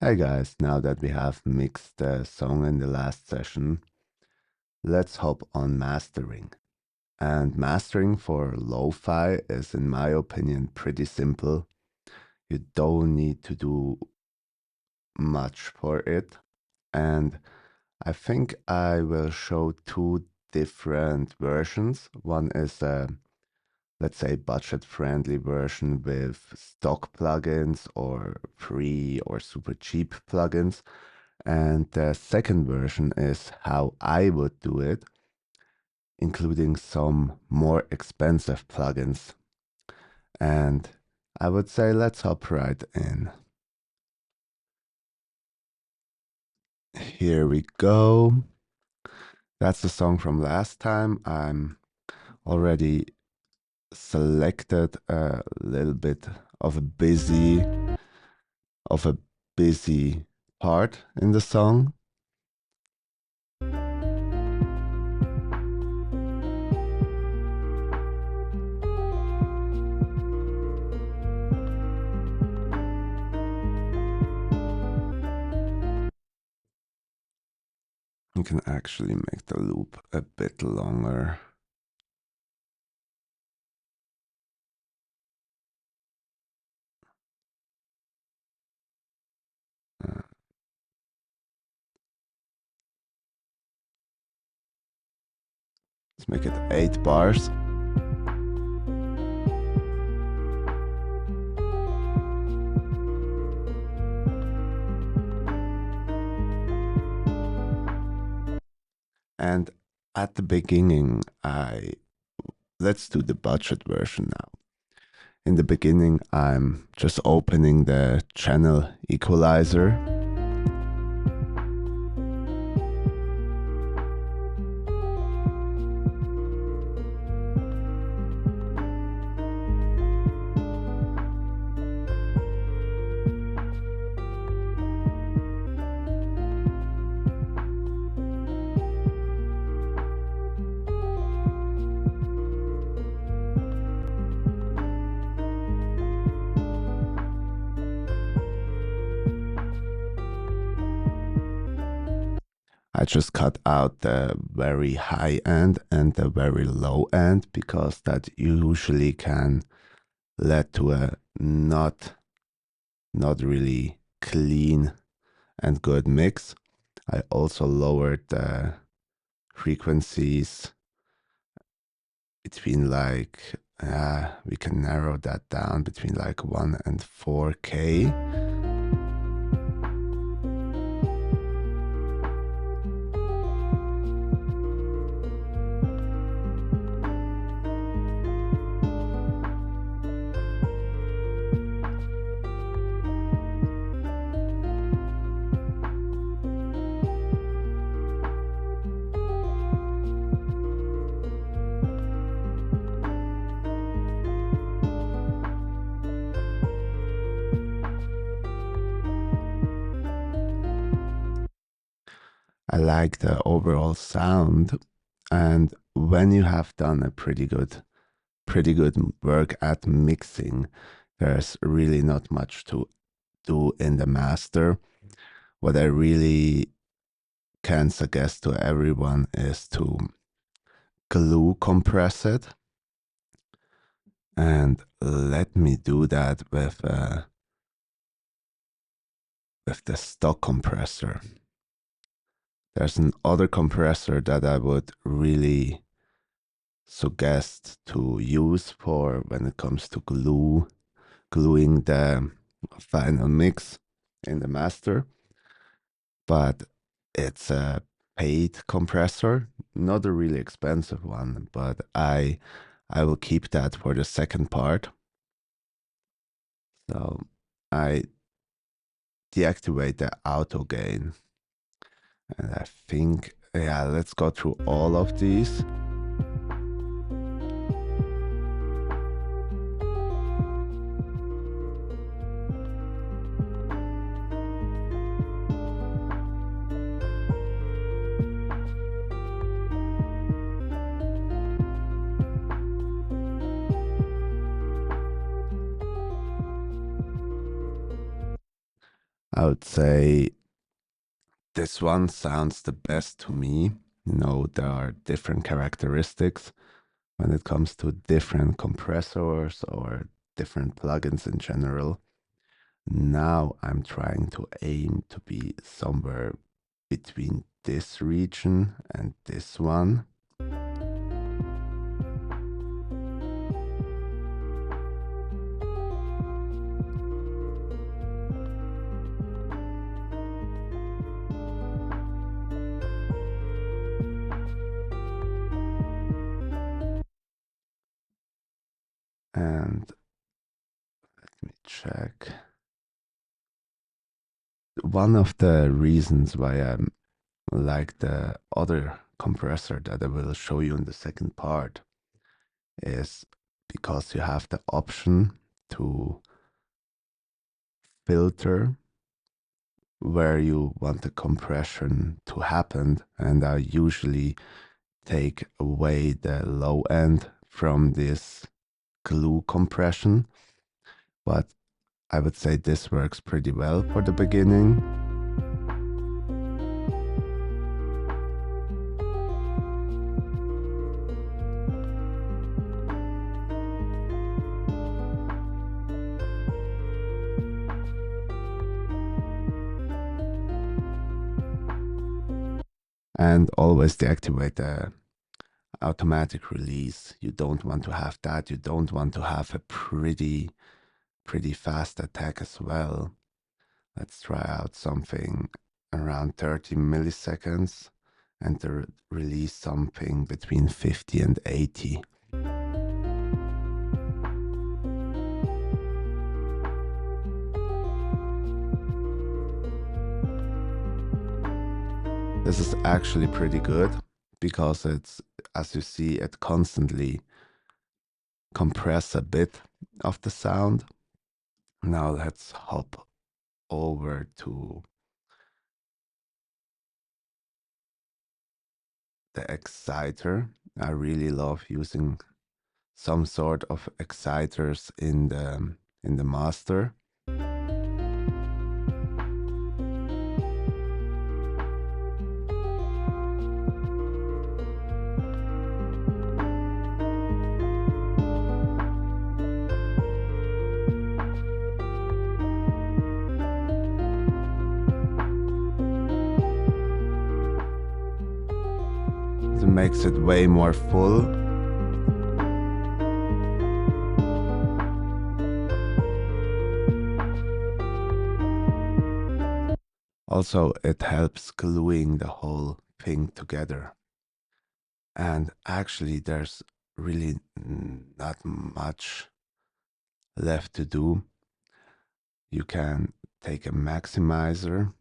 Hey guys, now that we have mixed the song in the last session, let's hop on mastering. And mastering for lo-fi is, in my opinion, pretty simple. You don't need to do much for it. And I think I will show two different versions. One is a, let's say, budget-friendly version with stock plugins or free or super cheap plugins. And the second version is how I would do it, including some more expensive plugins. And I would say let's hop right in. Here we go. That's the song from last time. I'm already selected a little bit of a busy of a busy part in the song. You can actually make the loop a bit longer. Uh, let's make it 8 bars. And at the beginning, let's do the budget version now. In the beginning, I'm just opening the channel equalizer. I just cut out the very high end and the very low end because that usually can lead to a not really clean and good mix. I also lowered the frequencies between like we can narrow that down between like 1 and 4K. I like the overall sound, and when you have done a pretty good work at mixing, there's really not much to do in the master. What I really can suggest to everyone is to glue compress it, and let me do that with the stock compressor. There's an other compressor that I would really suggest to use for when it comes to gluing the final mix in the master, but it's a paid compressor, not a really expensive one, but I will keep that for the second part. So I deactivate the auto gain, and I think, yeah, let's go through all of these. I would say this one sounds the best to me. There are different characteristics when it comes to different compressors or different plugins in general. Now I'm trying to aim to be somewhere between this region and this one. And let me check. One of the reasons why I like the other compressor that I will show you in the second part is because you have the option to filter where you want the compression to happen, and I usually take away the low end from this glue compression, but I would say this works pretty well for the beginning. And always deactivate the automatic release. You don't want to have that. You don't want to have a pretty fast attack as well. Let's try out something around 30 milliseconds and release something between 50 and 80. This is actually pretty good because it's, as you see, it constantly compress a bit of the sound. Now let's hop over to the exciter. I really love using some sort of exciters in the master. It makes it way more full. Also, it helps gluing the whole thing together. And actually, there's really not much left to do. You can take a maximizer.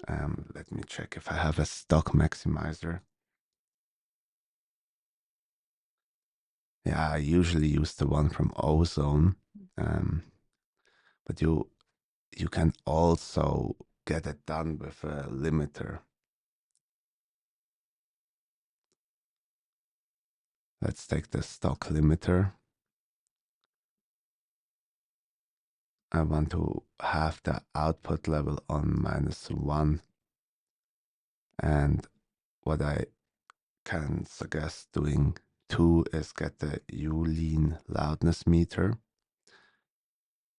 Let me check if I have a stock maximizer. Yeah, I usually use the one from Ozone, but you can also get it done with a limiter. Let's take the stock limiter. I want to have the output level on -1, and what I can suggest doing too is get the Ulean loudness meter.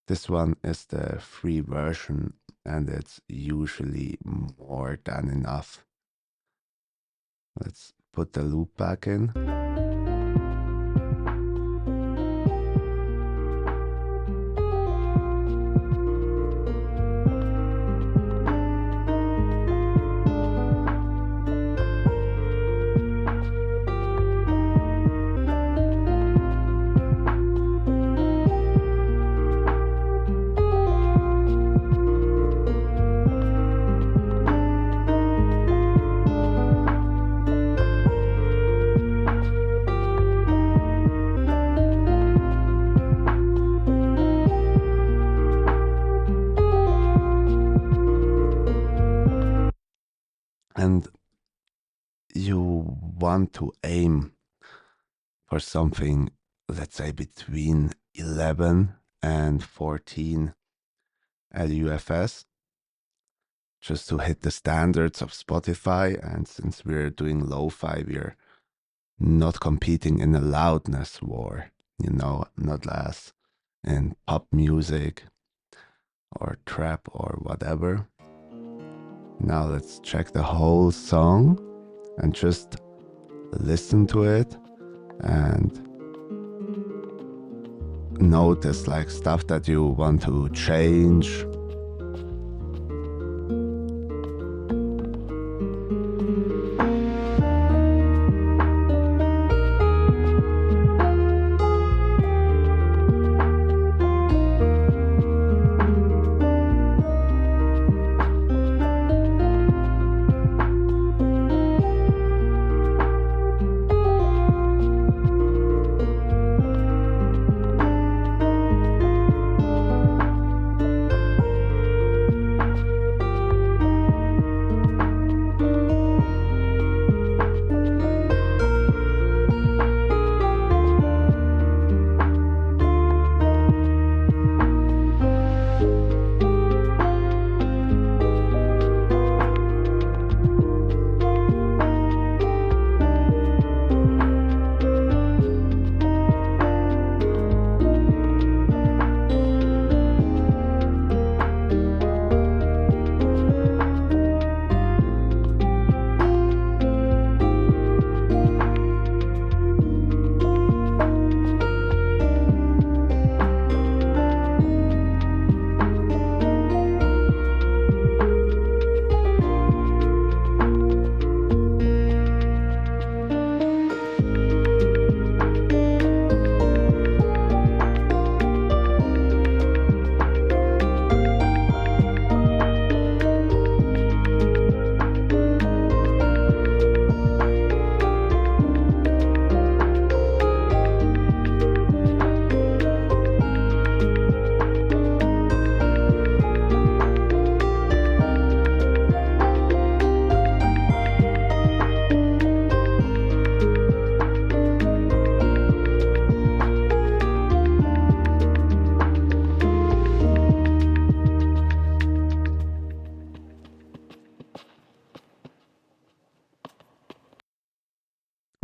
This one is the free version and it's usually more than enough. Let's put the loop back in. And you want to aim for something, let's say between 11 and 14 LUFS. just to hit the standards of Spotify. And since we're doing lo-fi, we're not competing in a loudness war, not as in pop music or trap or whatever. Now let's check the whole song and just listen to it and notice like stuff that you want to change.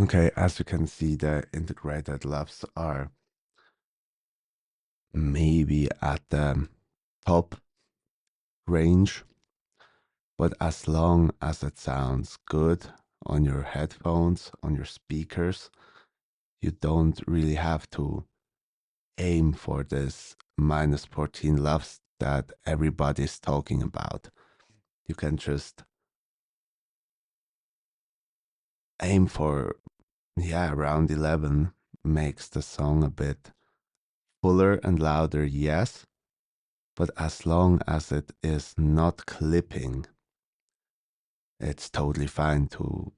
Okay, as you can see, the integrated levels are maybe at the top range, but as long as it sounds good on your headphones, on your speakers, you don't really have to aim for this minus 14 levels that everybody's talking about. You can just aim for, around 11 makes the song a bit fuller and louder, yes, but as long as it is not clipping, it's totally fine to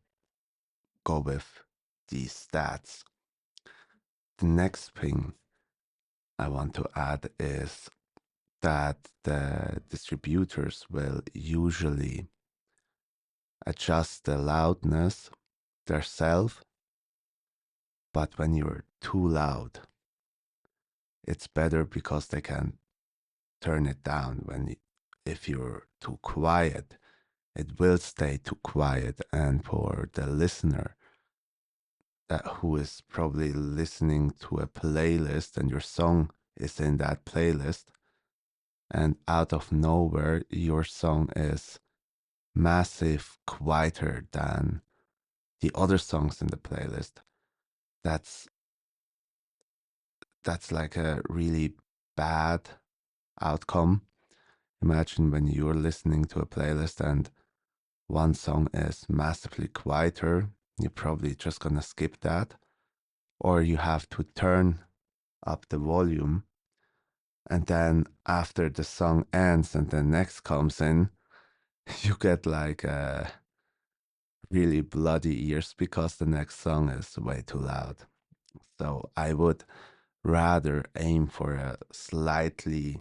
go with these stats. The next thing I want to add is that the distributors will usually adjust the loudness themselves, but when you're too loud, it's better because they can turn it down. If you're too quiet, it will stay too quiet, and for the listener who is probably listening to a playlist and your song is in that playlist, and out of nowhere your song is massive quieter than the other songs in the playlist, that's like a really bad outcome. Imagine when you're listening to a playlist and one song is massively quieter, you're probably just gonna skip that, or you have to turn up the volume, and then after the song ends and the next comes in, you get like really bloody ears because the next song is way too loud. So I would rather aim for a slightly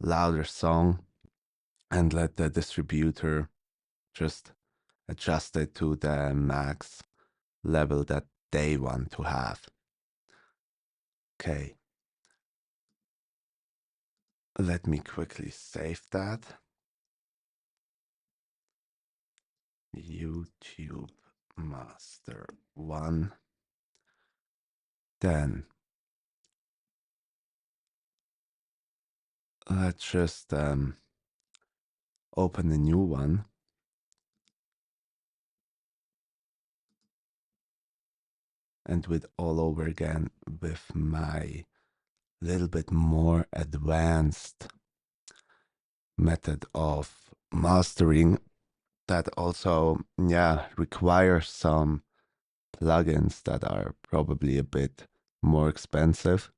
louder song and let the distributor just adjust it to the max level that they want to have. Okay, let me quickly save that. YouTube Master 1. Then let's just open a new one. And do it all over again with my little bit more advanced method of mastering that also, yeah, requires some plugins that are probably a bit more expensive.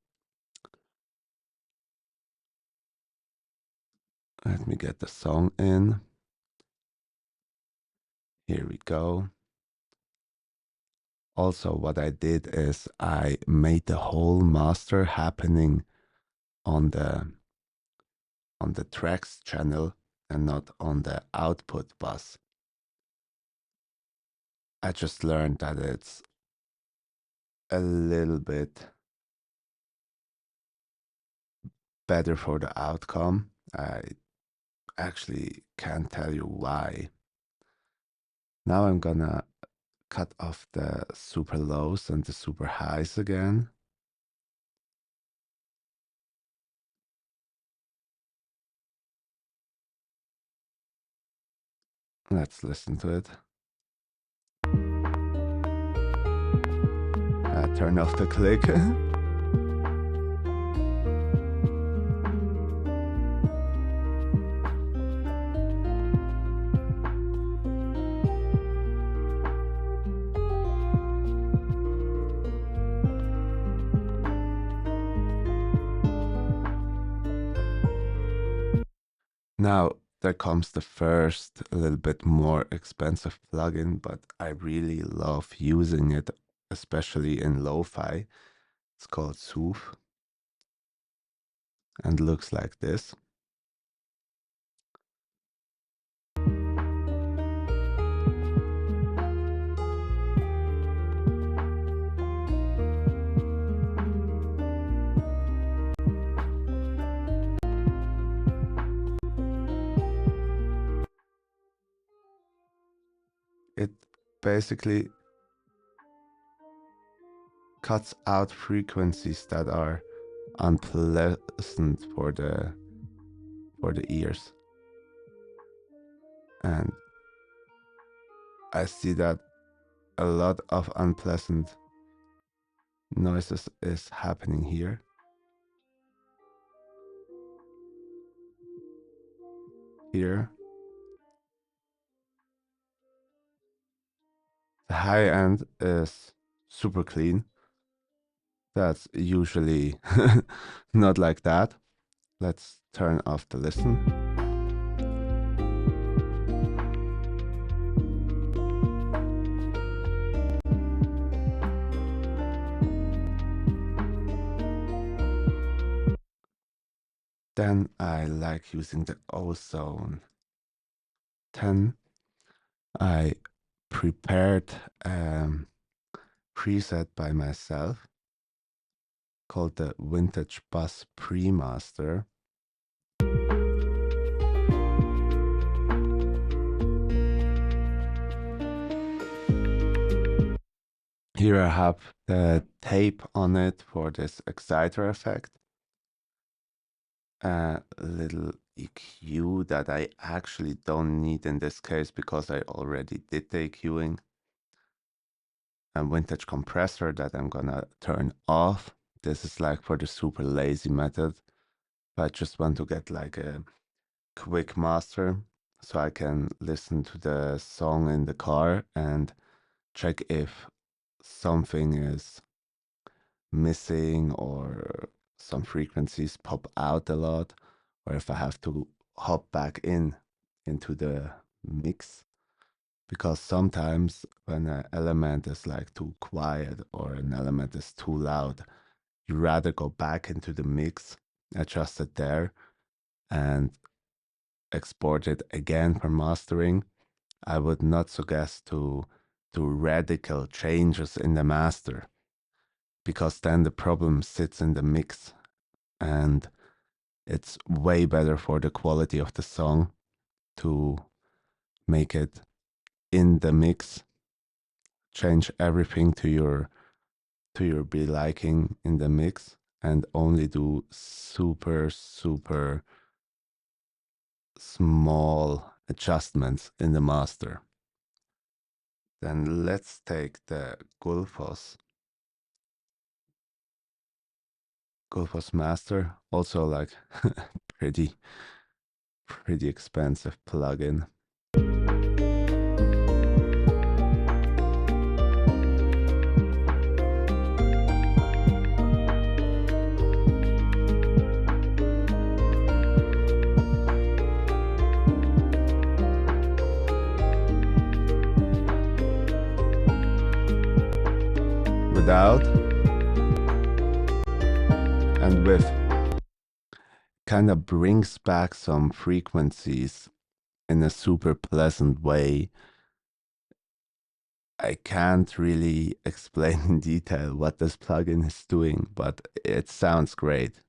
Let me get the song in. Here we go. Also, what I did is I made the whole master happening on the tracks channel and not on the output bus. I just learned that it's a little bit better for the outcome. I actually can't tell you why. Now I'm gonna cut off the super lows and the super highs again. Let's listen to it. Turn off the click. Now, there comes the first, a little bit more expensive plugin, but I really love using it, especially in lo-fi. It's called Sooth and looks like this. It basically cuts out frequencies that are unpleasant for the ears. And I see that a lot of unpleasant noises is happening here. Here. The high end is super clean. That's usually not like that. Let's turn off the listen. Then I like using the ozone 10. I prepared preset by myself called the Vintage Bus Pre-Master. Here I have the tape on it for this exciter effect. A little EQ that I actually don't need in this case because I already did the EQing. A vintage compressor that I'm gonna turn off. This is like for the super lazy method. I just want to get like a quick master so I can listen to the song in the car and check if something is missing or some frequencies pop out a lot, or if I have to hop back into the mix. Because sometimes when an element is like too quiet or an element is too loud, you rather go back into the mix, adjust it there, and export it again for mastering. I would not suggest to do radical changes in the master because then the problem sits in the mix and it's way better for the quality of the song to make it in the mix, change everything to your be liking in the mix, and only do super small adjustments in the master. Then let's take the Gulfos master, also like pretty expensive plugin. Without and with, kind of brings back some frequencies in a super pleasant way. I can't really explain in detail what this plugin is doing, but it sounds great,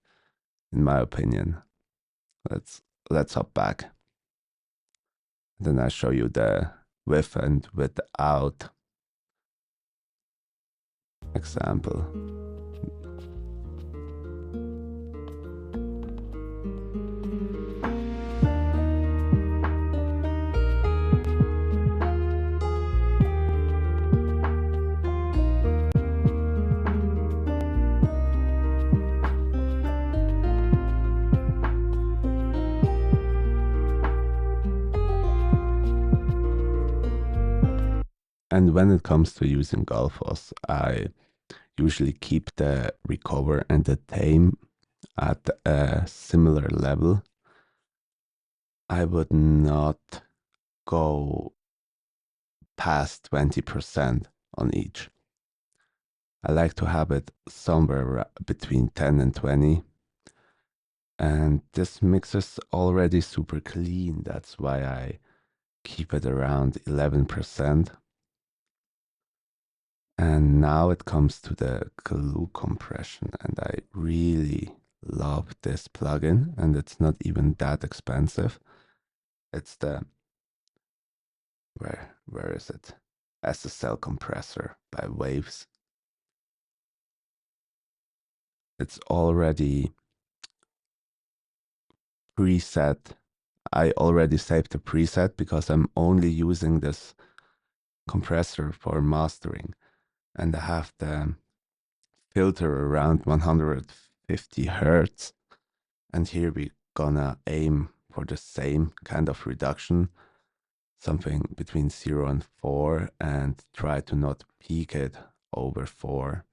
in my opinion. Let's hop back. Then I show you the with and without example. And when it comes to using Gulfos, I usually keep the recover and the tame at a similar level. I would not go past 20% on each. I like to have it somewhere between 10 and 20. And this mix is already super clean. That's why I keep it around 11%. And now it comes to the glue compression, and I really love this plugin, and it's not even that expensive. It's the, where is it? SSL compressor by Waves. It's already preset. I already saved the preset because I'm only using this compressor for mastering, and I have the filter around 150 hertz, and here we're gonna aim for the same kind of reduction, something between 0 and 4, and try to not peak it over 4.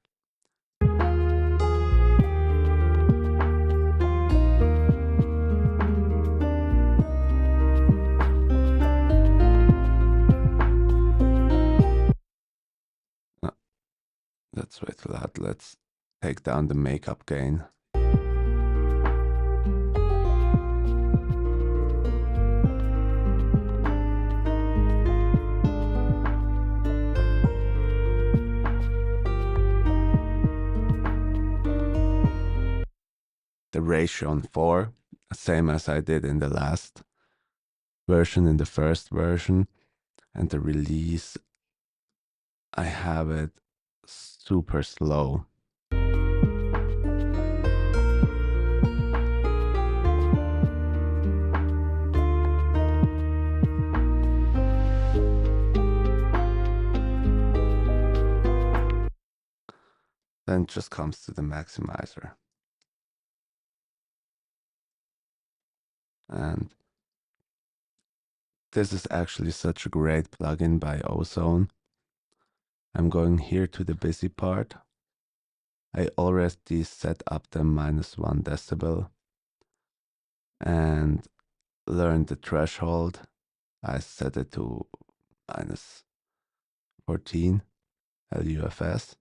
Let's wait for that. Let's take down the makeup gain. The ratio on 4, same as I did in the last version, in the first version. And the release, I have it super slow. Then it just comes to the maximizer. And this is actually such a great plugin by Ozone. I'm going here to the busy part. I already set up the -1 decibel and learned the threshold. I set it to -14 LUFS.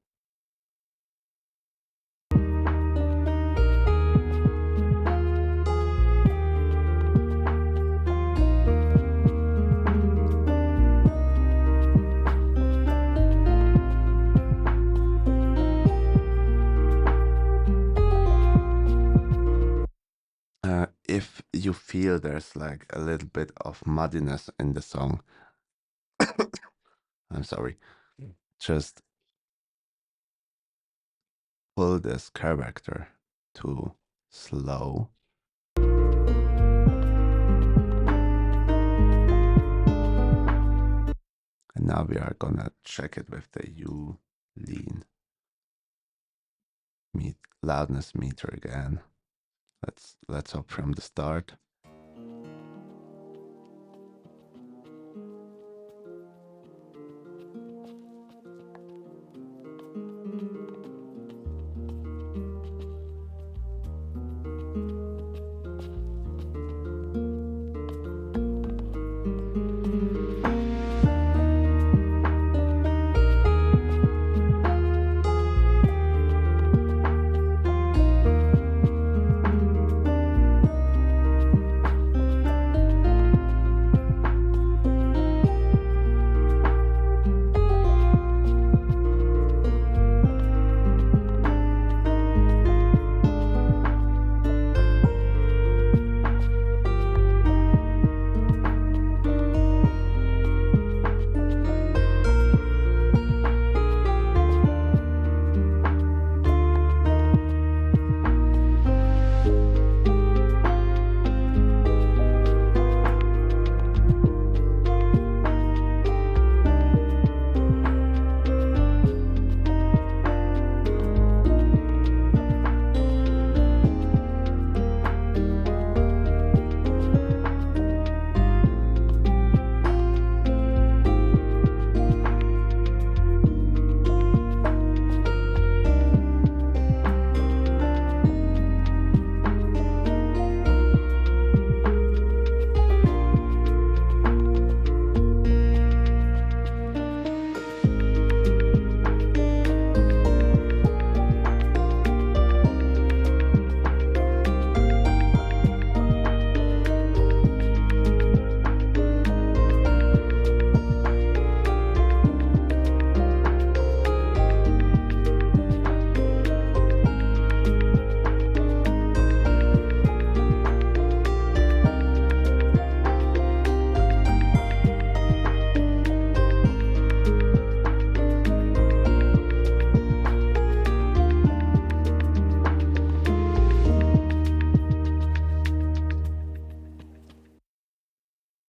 If you feel there's like a little bit of muddiness in the song, I'm sorry. Just pull this character to slow. And now we are gonna check it with the U lean loudness meter again. Let's up from the start.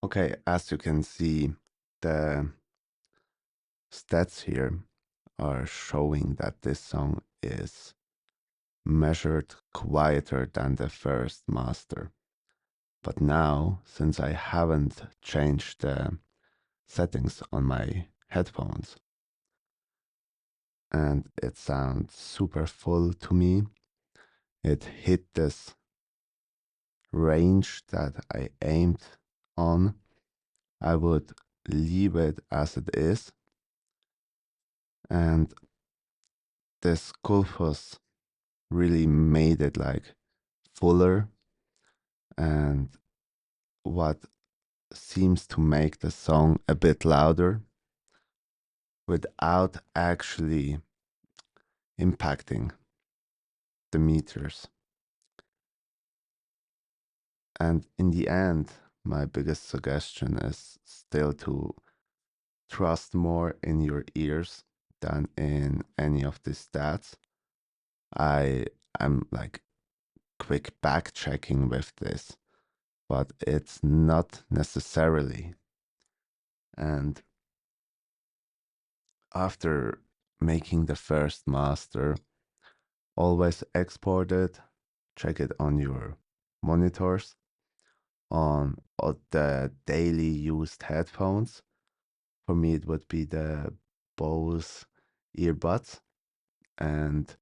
Okay, as you can see, the stats here are showing that this song is measured quieter than the first master. But now, since I haven't changed the settings on my headphones, and it sounds super full to me, it hit this range that I aimed on, I would leave it as it is. And this Kulfos really made it like fuller, and what seems to make the song a bit louder without actually impacting the meters. And in the end, my biggest suggestion is still to trust more in your ears than in any of the stats. I'm like quick back checking with this, but it's not necessarily. And after making the first master, always export it, check it on your monitors, on the daily used headphones. For me, it would be the Bose earbuds, and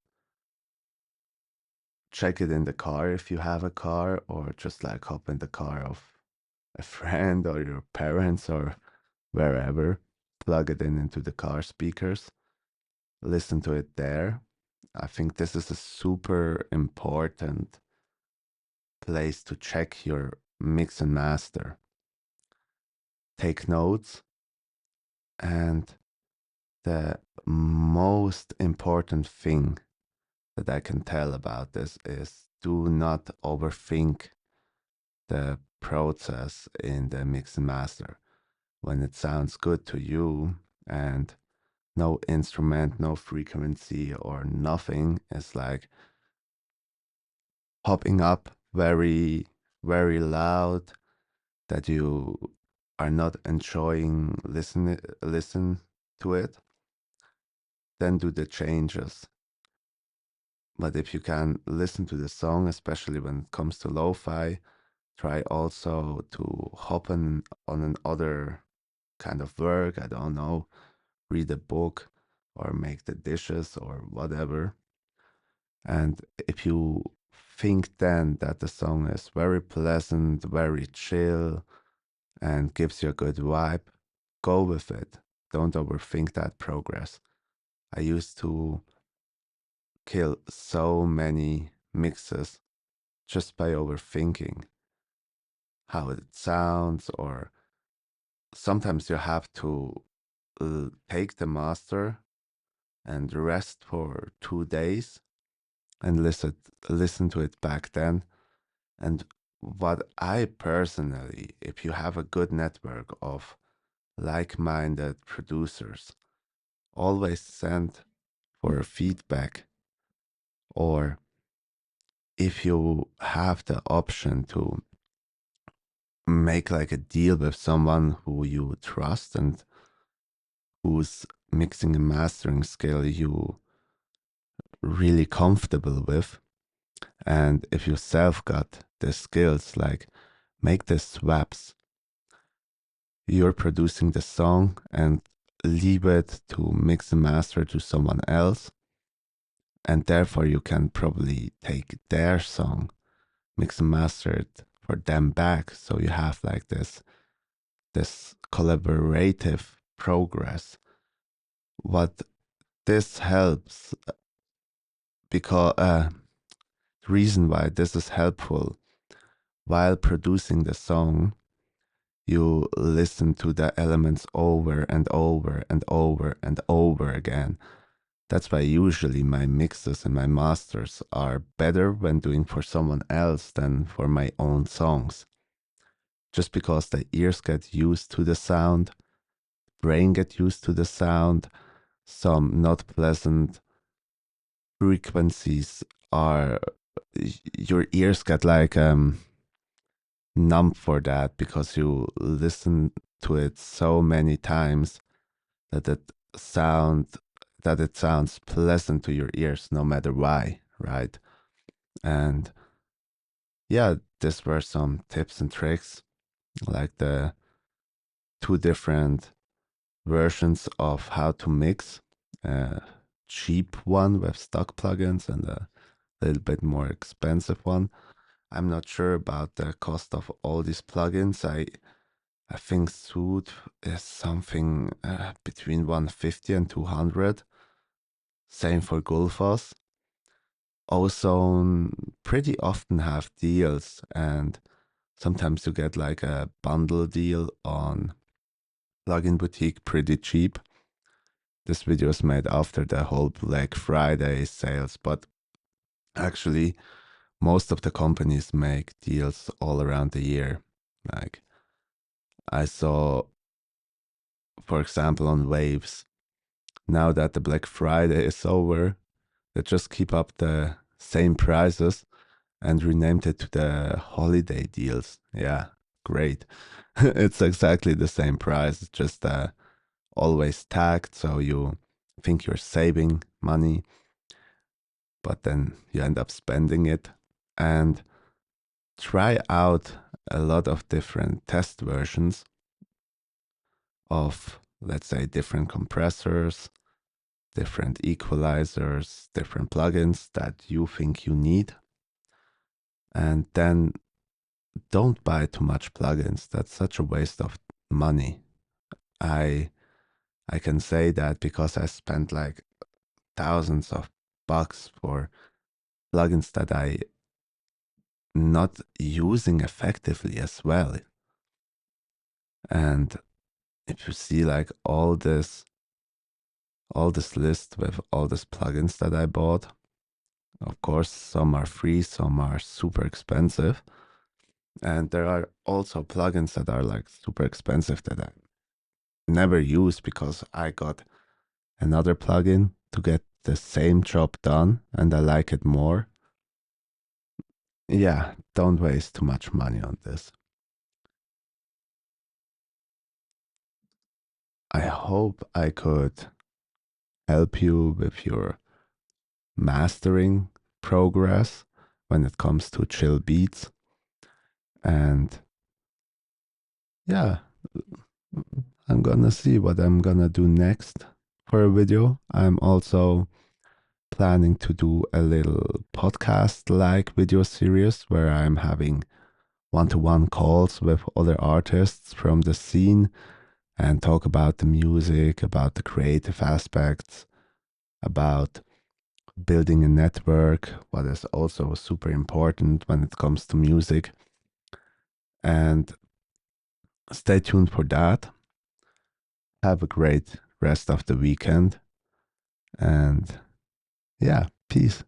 check it in the car if you have a car, or just like hop in the car of a friend or your parents or wherever, plug it in into the car speakers, listen to it there. I think this is a super important place to check your mix and master. Take notes, and the most important thing that I can tell about this is do not overthink the process in the mix and master. when it sounds good to you, and no instrument, no frequency or nothing is like popping up very, very loud that you are not enjoying listen to it, then do the changes. But if you can listen to the song, especially when it comes to lo-fi, try also to hop on another kind of work. I don't know, read a book or make the dishes or whatever. And if you think then that the song is very pleasant, very chill, and gives you a good vibe, go with it. Don't overthink that progress. I used to kill so many mixes just by overthinking how it sounds, or sometimes you have to take the master and rest for 2 days and listen to it back then. And what I personally, if you have a good network of like-minded producers, always send for a feedback, or if you have the option to make like a deal with someone who you trust and whose mixing and mastering skill you really comfortable with, and if you self got the skills, like make the swaps. You're producing the song and leave it to mix and master to someone else, and therefore you can probably take their song, mix and master it for them back, so you have like this collaborative progress. What this helps, because the reason why this is helpful, while producing the song, you listen to the elements over and over and over and over again. That's why usually my mixes and my masters are better when doing for someone else than for my own songs. Just because the ears get used to the sound, brain get used to the sound, some not pleasant frequencies are, your ears get like numb for that, because you listen to it so many times that sound it sounds pleasant to your ears no matter why, right? And yeah, these were some tips and tricks, like the two different versions of how to mix. A cheap one with stock plugins and a little bit more expensive one. I'm not sure about the cost of all these plugins. I think Soothe is something between 150 and 200. Same for Gulfos. Ozone pretty often have deals, and sometimes you get like a bundle deal on Plugin Boutique pretty cheap. This video is made after the whole Black Friday sales, but actually most of the companies make deals all around the year. Like I saw, for example, on Waves, now that the Black Friday is over, they just keep up the same prices and renamed it to the holiday deals. Yeah, great. It's exactly the same price, just always tagged, so you think you're saving money, but then you end up spending it. And try out a lot of different test versions of, let's say, different compressors, different equalizers, different plugins that you think you need. And then don't buy too much plugins. That's such a waste of money. I I can say that because I spent like thousands of bucks for plugins that I not using effectively as well. And if you see like all this list with all these plugins that I bought, of course some are free, some are super expensive. And there are also plugins that are like super expensive that never use because I got another plugin to get the same job done and I like it more. Yeah, don't waste too much money on this. I hope I could help you with your mastering progress when it comes to chill beats. And yeah, I'm gonna see what I'm gonna do next for a video. I'm also planning to do a little podcast like video series where I'm having one to one calls with other artists from the scene and talk about the music, about the creative aspects, about building a network, what is also super important when it comes to music. And stay tuned for that. Have a great rest of the weekend. And yeah, peace.